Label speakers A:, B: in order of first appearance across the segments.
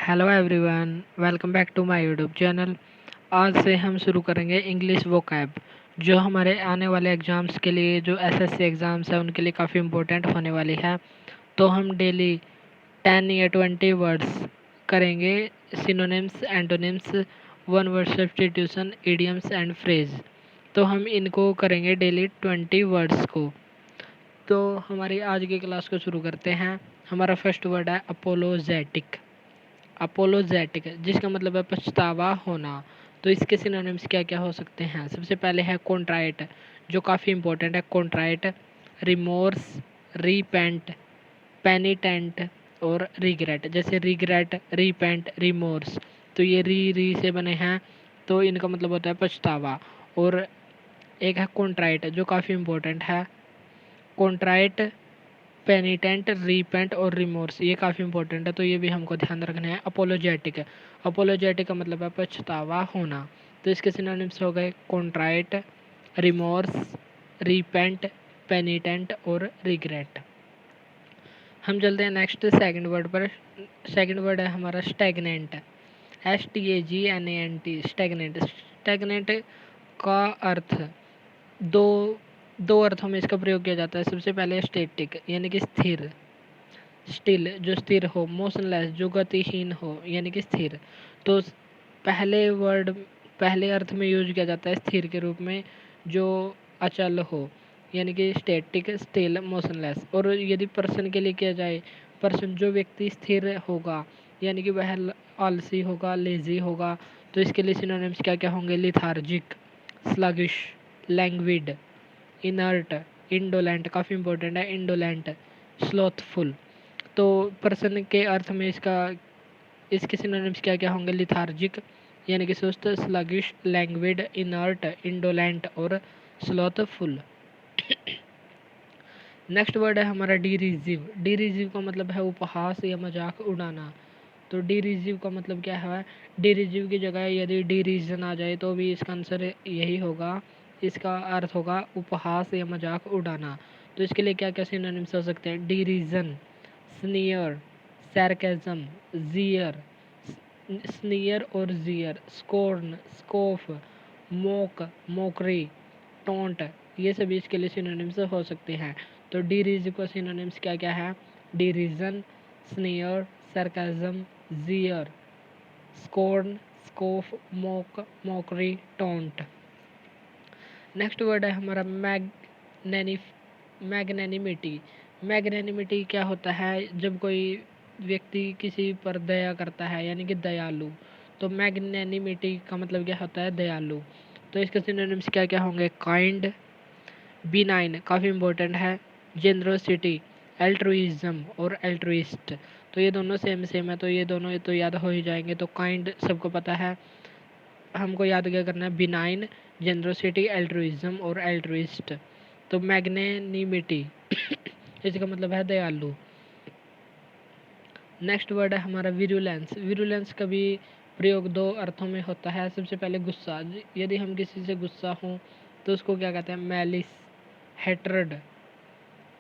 A: Hello everyone, welcome back to my YouTube channel. आज से हम शुरू करेंगे इंग्लिश वोकैब, जो हमारे आने वाले एग्ज़ाम्स के लिए, जो एसएससी एग्ज़ाम्स है उनके लिए काफ़ी इम्पोर्टेंट होने वाली है। तो हम डेली 10 या 20 वर्ड्स करेंगे, synonyms, antonyms, one word substitution, idioms and phrase. तो हम इनको करेंगे डेली 20 वर्ड्स को। तो हमारी आज की क्लास को शुरू करते हैं। हमारा फर्स्ट वर्ड है अपोलोजेटिक। अपोलोजेटिक, जिसका मतलब है पछतावा होना। तो इसके सिनोनिम्स क्या क्या हो सकते हैं? सबसे पहले है कॉन्ट्राइट, जो काफ़ी इंपॉर्टेंट है। कॉन्ट्राइट, रिमोर्स, रीपेंट, पेनिटेंट और रिग्रेट। जैसे रिग्रेट, रीपेंट, रिमोर्स, तो ये री से बने हैं, तो इनका मतलब होता है पछतावा। और एक है कॉन्ट्राइट, जो काफ़ी इंपॉर्टेंट है। कॉन्ट्राइट, पेनिटेंट, रीपेंट और रिमोर्स, ये काफ़ी इंपॉर्टेंट है, तो ये भी हमको ध्यान रखना है। अपोलोजेटिक, अपोलोजेटिक का मतलब है पछतावा होना। तो इसके सिनोनिम्स हो गए कॉन्ट्राइट, रिमोर्स, रीपेंट, पेनिटेंट और रिग्रेट। हम चलते हैं नेक्स्ट सेकंड वर्ड पर। सेकंड वर्ड है हमारा स्टैग्नेंट। STAGNANT, stagnant. स्टैग्नेंट का अर्थ दो दो अर्थों में इसका प्रयोग किया जाता है। सबसे पहले स्टैटिक, यानी कि स्थिर। स्टिल, जो स्थिर हो। मोशनलेस, जो गतिहीन हो, यानी कि स्थिर। तो पहले अर्थ में यूज किया जाता है स्थिर के रूप में, जो अचल हो, यानी कि स्टैटिक, स्टिल, मोशनलेस। और यदि पर्सन के लिए किया जाए, पर्सन, जो व्यक्ति स्थिर होगा, यानी कि वह आलसी होगा, लेजी होगा, तो इसके लिए सिनोनिम्स क्या क्या होंगे? लिथार्जिक, स्लगिश, लैंग्विड, इनर्ट, इंडोलेंट, काफ़ी इंपॉर्टेंट है, इंडोलेंट, स्लोथफुल। तो पर्सन के अर्थ में इसके सिनोनिम्स क्या क्या होंगे? लिथार्जिक, यानी कि सुस्त, स्लगिश, लैंग्विड, इनर्ट, इंडोलेंट और स्लोथफुल। नेक्स्ट वर्ड है हमारा डिरिजिव। डिरिजिव का मतलब है उपहास या मजाक उड़ाना। तो डिरिजिव का मतलब क्या है? डिरिजिव की जगह यदि डिरीजन आ जाए तो भी इसका आंसर यही होगा। इसका अर्थ होगा उपहास या मजाक उड़ाना। तो इसके लिए क्या क्या सिनोनिम्स हो सकते हैं? डिरीजन, स्नीयर, sarcasm, जीयर, स्नीयर और Jeeyar, scorn, scoff, mock, mockery, taunt, ये सभी इसके लिए सिनोनिम्स हो सकते हैं। तो डिरीज का सिनोनिम्स क्या क्या है? Derision, sneer, sarcasm, jeer, scorn, scoff, mock, mockery, taunt. Next word है हमारा मैग्नेनिमिटी। मैग्नेनिमिटी क्या होता है? जब कोई व्यक्ति किसी पर दया करता है, यानी कि दयालु। तो मैग्नेनिमिटी का मतलब क्या होता है? दयालु। तो इसके सिनोनिम्स क्या क्या होंगे? काइंड, बिनाइन, काफ़ी इंपॉर्टेंट है, जेनरोसिटी, एल्ट्रुइज्म और एल्ट्रुइस्ट। तो ये दोनों सेम सेम है, तो ये दोनों तो याद हो ही जाएंगे। तो काइंड सबको पता है, हमको याद क्या करना है? बिनाइन, जेनरोसिटी, एल्ट्रुइज्म और एल्ट्रुइस्ट। तो मैग्नेनिमिटी इसका मतलब है दयालु। नेक्स्ट वर्ड है हमारा विरुलेंस। विरुलेंस का भी प्रयोग दो अर्थों में होता है। सबसे पहले गुस्सा, यदि हम किसी से गुस्सा हों तो उसको क्या कहते हैं? मैलिस, हेट्रड,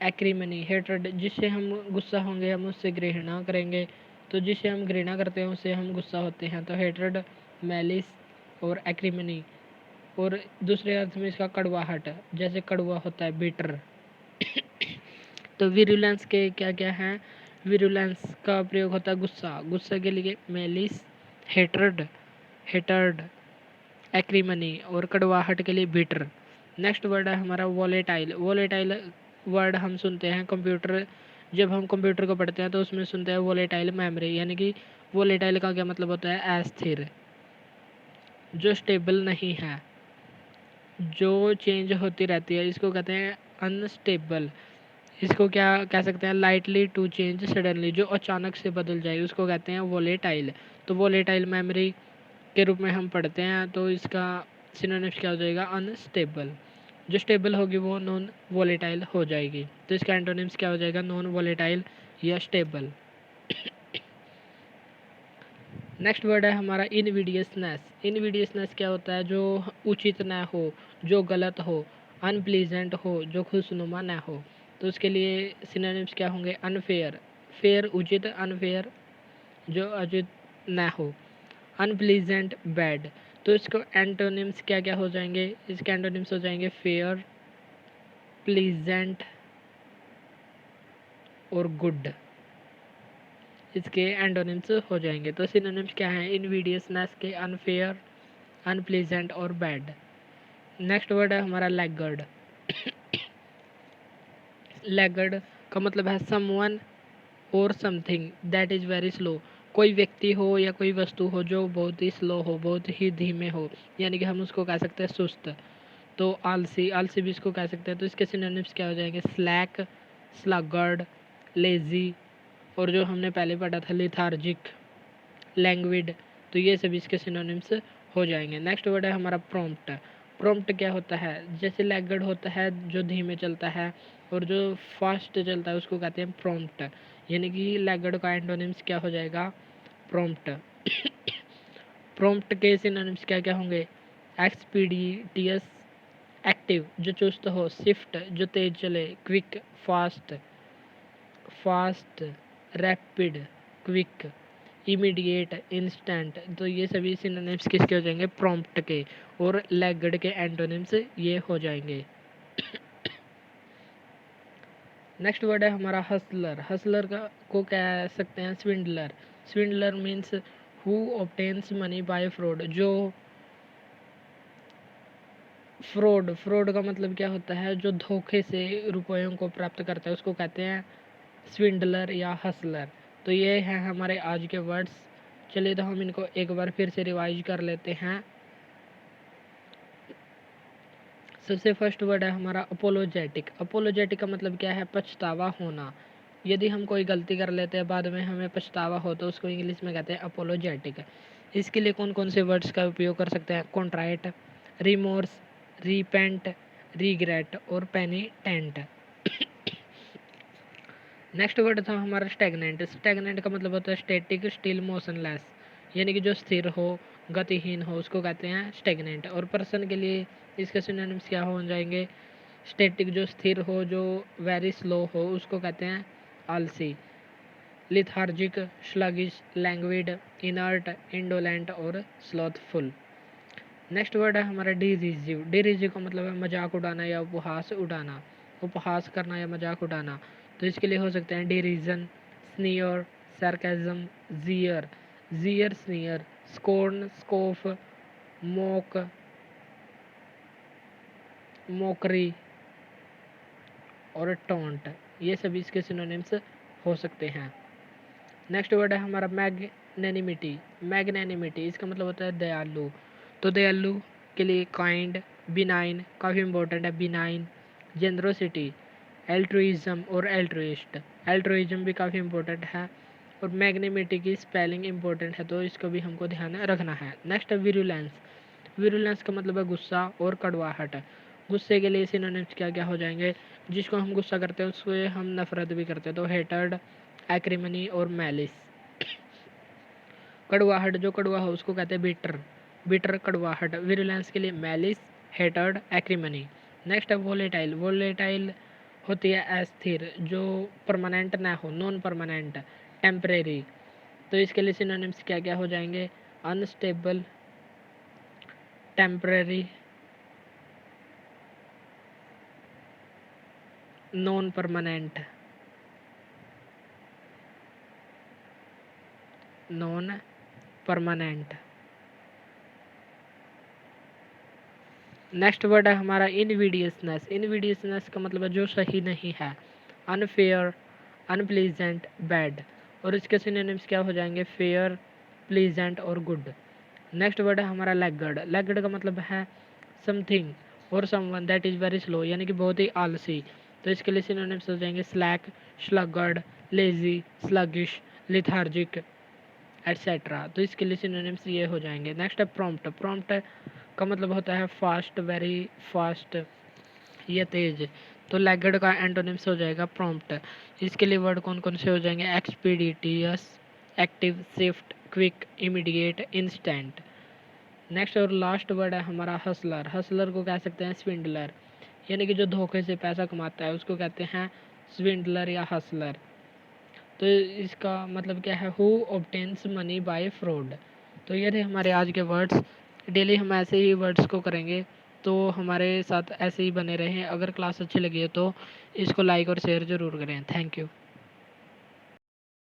A: एक्रीमनी। हेट्रड, जिससे हम गुस्सा होंगे हम उससे घृणा करेंगे, तो जिससे हम घृणा करते हैं उससे हम गुस्सा होते हैं। तो हेट्रड, मैलिस और एक्रीमनी। और दूसरे अर्थ में इसका कड़वाहट, जैसे कड़वा होता है, बिटर। तो विरुलेंस के क्या क्या हैं? विरुलेंस का प्रयोग होता है गुस्सा, गुस्सा के लिए मेलिस, हेट्रड, हेटर्ड, एक्रीमनी और कड़वाहट के लिए बिटर। नेक्स्ट वर्ड है हमारा वोलेटाइल। वोलेटाइल वर्ड हम सुनते हैं कंप्यूटर, जब हम कंप्यूटर को पढ़ते हैं तो उसमें सुनते हैं वोलेटाइल मेमोरी, यानी कि वोलेटाइल का क्या मतलब होता है? अस्थिर, जो स्टेबल नहीं है, जो चेंज होती रहती है, इसको कहते हैं अनस्टेबल। इसको क्या कह सकते हैं? लाइटली टू चेंज सडनली, जो अचानक से बदल जाए उसको कहते हैं वोलेटाइल। तो वोलेटाइल मेमोरी के रूप में हम पढ़ते हैं, तो इसका सिनोनिम्स क्या हो जाएगा? अनस्टेबल। जो स्टेबल होगी वो नॉन वोलेटाइल हो जाएगी। तो इसका एंटोनिम्स क्या हो जाएगा? नॉन वोलेटाइल या स्टेबल। नेक्स्ट वर्ड है हमारा इनविडियसनेस। इनविडियसनेस क्या होता है? जो उचित न हो, जो गलत हो, अनप्लीजेंट हो, जो खुशनुमा न हो। तो उसके लिए सिनोनिम्स क्या होंगे? अनफेयर, फेयर उचित, अनफेयर जो ना हो। अनप्लीजेंट बैड, तो इसको एंटोनिम्स क्या क्या हो जाएंगे, इसके एंटोनिम्स हो जाएंगे फेयर, प्लीजेंट और गुड, इसके एंटोनिम्स हो जाएंगे। तो सिनोनिम्स क्या हैं, इनविडियसनेस के अनफेयर, अनप्लीजेंट और बैड। नेक्स्ट वर्ड है हमारा लैगर्ड। लैगर्ड का मतलब है समवन और something that is very slow, कोई व्यक्ति हो या कोई वस्तु हो जो बहुत ही स्लो हो, बहुत ही धीमे हो, यानी कि हम उसको कह सकते हैं सुस्त। तो आलसी, आलसी भी इसको कह सकते हैं। तो इसके सिनोनिम्स क्या हो जाएंगे, स्लैक, स्लगर्ड, लेजी, और जो हमने पहले पढ़ा था लिथार्जिक, लैंग्विड। तो ये सभी इसके सिनोनिम्स हो जाएंगे। नेक्स्ट वर्ड है हमारा प्रॉम्प्ट। प्रॉम्प्ट क्या होता है, जैसे लैगर्ड होता है जो धीमे चलता है और जो फास्ट चलता है उसको कहते हैं प्रॉम्प्ट, यानी कि लैगर्ड का एंटोनिम्स क्या हो जाएगा, प्रॉम्प्ट। प्रॉम्प्ट के सिनोनिम्स क्या क्या होंगे, एक्सपीडिटियस, एक्टिव जो चुस्त हो, स्विफ्ट जो तेज चले, quick fast, fast rapid quick, immediate instant. तो ये सभी सिनोनिम्स किसके हो जाएंगे, प्रॉम्प्ट के, और लैगर्ड के एंटोनिम्स ये हो जाएंगे। नेक्स्ट वर्ड है हमारा हसलर। हसलर का को कह सकते हैं swindler. Swindler means who obtains money by fraud, जो फ्रॉड, फ्रॉड का मतलब क्या होता है, जो धोखे से रुपयों को प्राप्त करता है उसको कहते हैं स्विंडलर या हसलर। तो ये हैं हमारे आज के वर्ड्स। चलिए तो हम इनको एक बार फिर से रिवाइज कर लेते हैं। सबसे फर्स्ट वर्ड है हमारा अपोलोजेटिक। अपोलोजेटिक का मतलब क्या है, पछतावा होना। यदि हम कोई गलती कर लेते हैं बाद में हमें पछतावा हो तो उसको इंग्लिश में कहते हैं अपोलोजेटिक। इसके लिए कौन कौन से वर्ड्स का उपयोग कर सकते हैं, कॉन्ट्राइट, रिमोर्स, रिपेंट, रिग्रेट और पेनिटेंट। नेक्स्ट वर्ड था हमारा स्टैग्नेंट। स्टैग्नेंट का मतलब होता है स्टैटिक, स्टिल, मोशनलेस, यानी कि जो स्थिर हो, गतिहीन हो, उसको कहते हैं स्टैग्नेंट। और पर्सन के लिए इसके सिनोनिम्स क्या हो जाएंगे, स्टैटिक जो स्थिर हो, जो वेरी स्लो हो, उसको कहते हैं आलसी, लिथार्जिक, स्लगिश, लैंग्विड, इनर्ट, इंडोलेंट और स्लॉथफुल। नेक्स्ट वर्ड है हमारा डिरिजिव। डिरिजिव का मतलब है मजाक उड़ाना या उपहास उड़ाना, उपहास करना या मजाक उड़ाना। तो इसके लिए हो सकते हैं डिरीजन, स्नीयर, सार्केज्म, जियर, जियर स्नीयर, स्कोर्न, स्कोफ, मोक, मोकरी और टॉन्ट। ये सभी इसके सिनोनिम्स हो सकते हैं। नेक्स्ट वर्ड है हमारा मैग्नेनिमिटी। मैग्नेनिमिटी इसका मतलब होता है दयालु। तो दयालु के लिए काइंड, बिनाइन काफ़ी इंपॉर्टेंट है, बिनाइन, जेनरोसिटी, एल्ट्रुइज्म और एल्ट्रुइस्ट। एल्ट्रुइज्म भी काफ़ी इंपॉर्टेंट है और मैग्नेनिमिटी की स्पेलिंग इंपॉर्टेंट है, तो इसको भी हमको ध्यान रखना है। नेक्स्ट है विरुलेंस। विरुलेंस का मतलब है गुस्सा और कड़वाहट। गुस्से के लिए सिनोनिम्स क्या क्या हो जाएंगे, जिसको हम गुस्सा करते हैं उसको हम नफरत भी करते हैं, तो हेटर्ड, एक्रिमनी और मैलिस। कड़वाहट, जो कड़वा हो उसको कहते हैं बिटर, बिटर कड़वाहट। विरुलेंस के लिए मैलिस, हेटर्ड, एक्रिमनी। नेक्स्ट है वोलेटाइल। वोलेटाइल होती है अस्थिर, जो परमानेंट ना हो, नॉन परमानेंट, टेम्परेरी। तो इसके लिए सिनोनिम्स क्या क्या हो जाएंगे, unstable, temporary, non permanent, non permanent. Next word है हमारा इनविडियसनेस। इनविडियसनेस का मतलब है जो सही नहीं है, अनफेयर, अनप्लीजेंट, बैड। और इसके सिनोनिम्स क्या हो जाएंगे, फेयर, प्लीजेंट और गुड। नेक्स्ट वर्ड है हमारा लैगर्ड। लैगर्ड का मतलब है समथिंग और someone that is very slow, यानी कि बहुत ही आलसी। तो इसके लिए सिनोनिम्स हो जाएंगे slack, sluggard, lazy, sluggish, lethargic etcetera. तो इसके लिए सिनोनिम्स ये हो जाएंगे। नेक्स्ट है प्रॉम्प्ट। प्रॉम्प्ट का मतलब होता है फास्ट, वेरी फास्ट या तेज। तो लैगर्ड का एंटोनिम्स हो जाएगा प्रॉम्प्ट। इसके लिए वर्ड कौन कौन से हो जाएंगे, expeditious, active, swift, quick, immediate, instant. Next और लास्ट वर्ड है हमारा हसलर। हसलर को कह सकते हैं स्विंडलर, यानी कि जो धोखे से पैसा कमाता है उसको कहते हैं स्विंडलर या हसलर। तो इसका मतलब क्या है, who obtains money by fraud. तो ये थे हमारे आज के वर्ड्स। डेली हम ऐसे ही वर्ड्स को करेंगे, तो हमारे साथ ऐसे ही बने रहें। अगर क्लास अच्छी लगी है तो इसको लाइक और शेयर ज़रूर करें। Thank you.